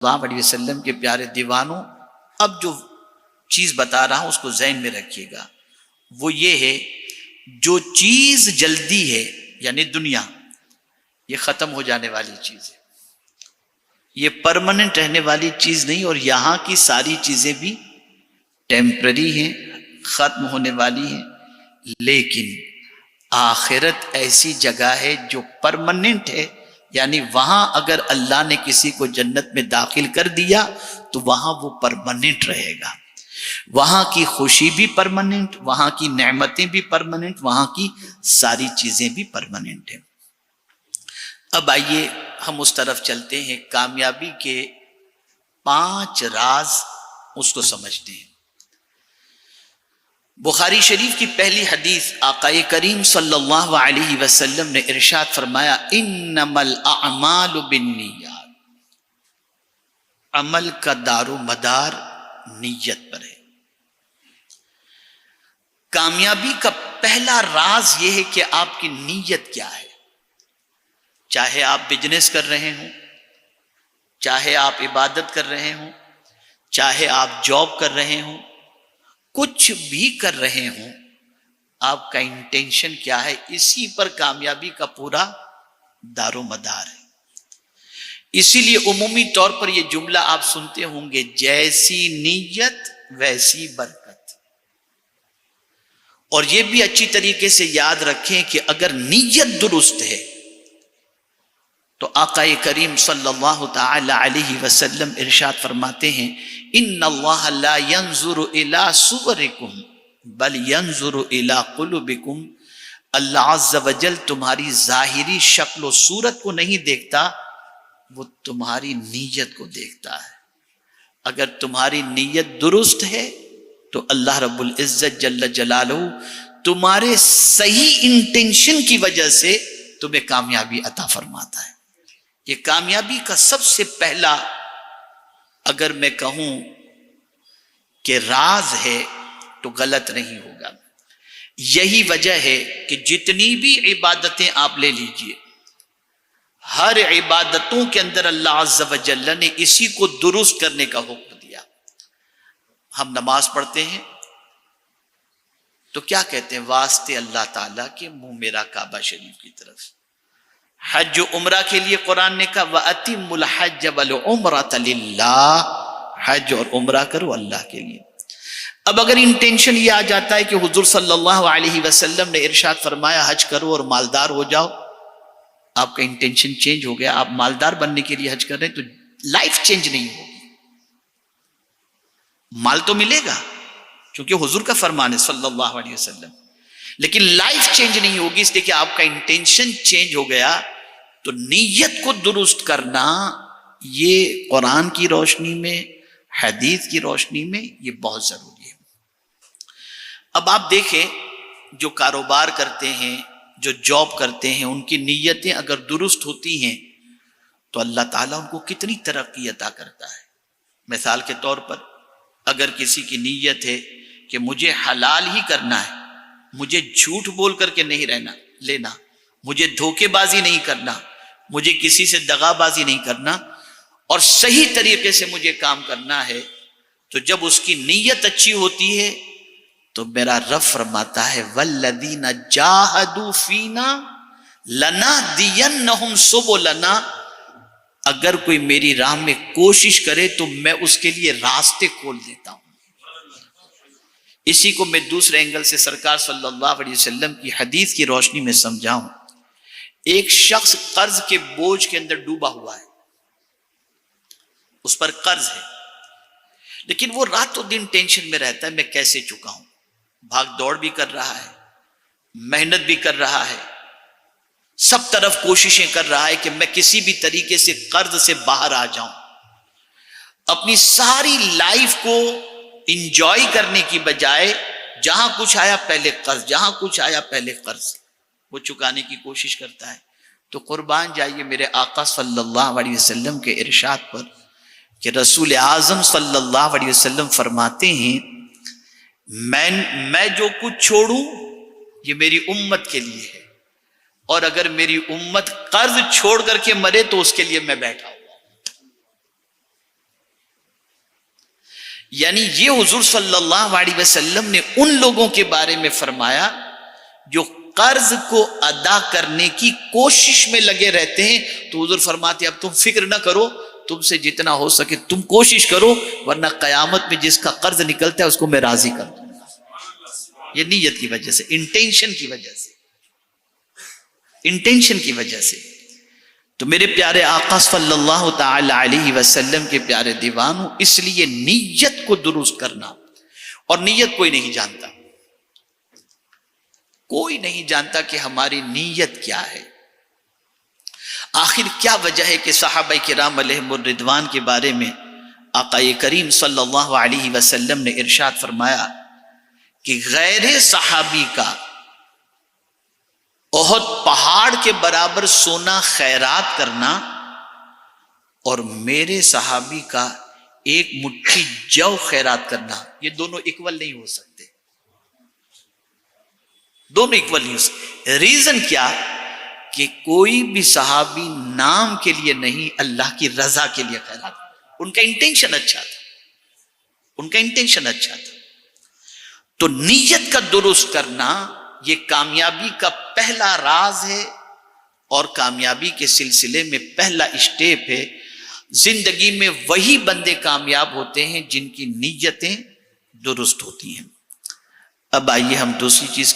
اللہ علیہ وسلم کے پیارے دیوانوں، اب جو چیز بتا رہا ہوں اس کو ذہن میں رکھیے گا. وہ یہ ہے، جو چیز جلدی ہے یعنی دنیا، یہ ختم ہو جانے والی چیز ہے، یہ پرماننٹ رہنے والی چیز نہیں. اور یہاں کی ساری چیزیں بھی ٹیمپرری ہیں، ختم ہونے والی ہیں. لیکن آخرت ایسی جگہ ہے جو پرماننٹ ہے، یعنی وہاں اگر اللہ نے کسی کو جنت میں داخل کر دیا تو وہاں وہ پرماننٹ رہے گا. وہاں کی خوشی بھی پرماننٹ، وہاں کی نعمتیں بھی پرماننٹ، وہاں کی ساری چیزیں بھی پرماننٹ ہیں. اب آئیے ہم اس طرف چلتے ہیں، کامیابی کے 5 راز اس کو سمجھتے ہیں. بخاری شریف کی پہلی حدیث، آقا کریم صلی اللہ علیہ وسلم نے ارشاد فرمایا، انما الاعمال بالنیات، عمل کا دار و مدار نیت پر ہے. کامیابی کا پہلا راز یہ ہے کہ آپ کی نیت کیا ہے. چاہے آپ بزنس کر رہے ہوں، چاہے آپ عبادت کر رہے ہوں، چاہے آپ جاب کر رہے ہوں، کچھ بھی کر رہے ہوں، آپ کا انٹینشن کیا ہے، اسی پر کامیابی کا پورا دار و مدار ہے. اسی لیے عمومی طور پر یہ جملہ آپ سنتے ہوں گے، جیسی نیت ویسی برکت. اور یہ بھی اچھی طریقے سے یاد رکھیں کہ اگر نیت درست ہے تو آقا کریم صلی اللہ تعالی علیہ وسلم ارشاد فرماتے ہیں، ان اللہ لا ينظر الى صورکم بل ينظر الى قلوبکم. اللہ عز وجل تمہاری ظاہری شکل و صورت کو نہیں دیکھتا، وہ تمہاری نیت کو دیکھتا ہے. اگر تمہاری نیت درست ہے تو اللہ رب العزت جل جلالہ تمہارے صحیح انٹینشن کی وجہ سے تمہیں کامیابی عطا فرماتا ہے. یہ کامیابی کا سب سے پہلا اگر میں کہوں کہ راز ہے تو غلط نہیں ہوگا. یہی وجہ ہے کہ جتنی بھی عبادتیں آپ لے لیجئے، ہر عبادتوں کے اندر اللہ عز و جل نے اسی کو درست کرنے کا حکم دیا. ہم نماز پڑھتے ہیں تو کیا کہتے ہیں، واسطے اللہ تعالیٰ کے منہ میرا کعبہ شریف کی طرف. حج و عمرہ کے لیے قرآن نے کہا وَأَتِمُّ الْحَجَّ وَالْعُمْرَةَ لِلَّهِ، حج اور عمرہ کرو اللہ کے لیے. اب اگر انٹینشن یہ آ جاتا ہے کہ حضور صلی اللہ علیہ وسلم نے ارشاد فرمایا حج کرو اور مالدار ہو جاؤ، آپ کا انٹینشن چینج ہو گیا، آپ مالدار بننے کے لیے حج کر رہے ہیں، تو لائف چینج نہیں ہوگی. مال تو ملے گا کیونکہ حضور کا فرمان ہے صلی اللہ علیہ وسلم، لیکن لائف چینج نہیں ہوگی، اس لیے کہ آپ کا انٹینشن چینج ہو گیا. تو نیت کو درست کرنا یہ قرآن کی روشنی میں، حدیث کی روشنی میں یہ بہت ضروری ہے. اب آپ دیکھیں، جو کاروبار کرتے ہیں، جو جاب کرتے ہیں، ان کی نیتیں اگر درست ہوتی ہیں تو اللہ تعالیٰ ان کو کتنی ترقی عطا کرتا ہے. مثال کے طور پر اگر کسی کی نیت ہے کہ مجھے حلال ہی کرنا ہے، مجھے جھوٹ بول کر کے نہیں لینا، مجھے دھوکے بازی نہیں کرنا، مجھے کسی سے دغا بازی نہیں کرنا، اور صحیح طریقے سے مجھے کام کرنا ہے، تو جب اس کی نیت اچھی ہوتی ہے تو میرا رب فرماتا ہے والذین جاہدوا فینا لنہدینہم سبلنا. اگر کوئی میری راہ میں کوشش کرے تو میں اس کے لیے راستے کھول دیتا ہوں. اسی کو میں دوسرے اینگل سے سرکار صلی اللہ علیہ وسلم کی حدیث کی روشنی میں سمجھاؤں. ایک شخص قرض کے بوجھ کے اندر ڈوبا ہوا ہے، اس پر قرض ہے، لیکن وہ رات و دن ٹینشن میں رہتا ہے میں کیسے چکاؤں. بھاگ دوڑ بھی کر رہا ہے، محنت بھی کر رہا ہے، سب طرف کوششیں کر رہا ہے کہ میں کسی بھی طریقے سے قرض سے باہر آ جاؤں. اپنی ساری لائف کو انجوائے کرنے کی بجائے جہاں کچھ آیا پہلے قرض، جہاں کچھ آیا پہلے قرض وہ چکانے کی کوشش کرتا ہے. تو قربان جائیے میرے آقا صلی اللہ علیہ وسلم کے ارشاد پر کہ رسول اعظم صلی اللہ علیہ وسلم فرماتے ہیں میں جو کچھ چھوڑوں یہ میری امت کے لیے ہے، اور اگر میری امت قرض چھوڑ کر کے مرے تو اس کے لیے میں بیٹھا ہوں. یعنی یہ حضور صلی اللہ علیہ وسلم نے ان لوگوں کے بارے میں فرمایا جو قرض کو ادا کرنے کی کوشش میں لگے رہتے ہیں. تو حضور فرماتے اب تم فکر نہ کرو، تم سے جتنا ہو سکے تم کوشش کرو، ورنہ قیامت میں جس کا قرض نکلتا ہے اس کو میں راضی کر دوں گا. یہ نیت کی وجہ سے، انٹینشن کی وجہ سے، انٹینشن کی وجہ سے. تو میرے پیارے آقا صلی اللہ تعالی علیہ وسلم کے پیارے دیوانوں، اس لیے نیت کو درست کرنا، اور نیت کوئی نہیں جانتا، کوئی نہیں جانتا کہ ہماری نیت کیا ہے. آخر کیا وجہ ہے کہ صحابہ کرام علیہم الرضوان کے بارے میں آقا کریم صلی اللہ علیہ وسلم نے ارشاد فرمایا کہ غیر صحابی کا احد پہاڑ کے برابر سونا خیرات کرنا اور میرے صحابی کا ایک مٹھی جو خیرات کرنا، یہ دونوں اکول نہیں ہو سکتے، دونوں اکول نہیں ہو سکتے. ریزن کیا؟ کہ کوئی بھی صحابی نام کے لیے نہیں، اللہ کی رضا کے لیے خیرات. ان کا انٹینشن اچھا تھا، ان کا انٹینشن اچھا تھا. تو نیت کا درست کرنا یہ کامیابی کا پہلا راز ہے، اور کامیابی کے سلسلے میں پہلا اسٹیپ ہے. زندگی میں وہی بندے کامیاب ہوتے ہیں جن کی نیتیں درست ہوتی ہیں. اب آئیے ہم دوسری چیز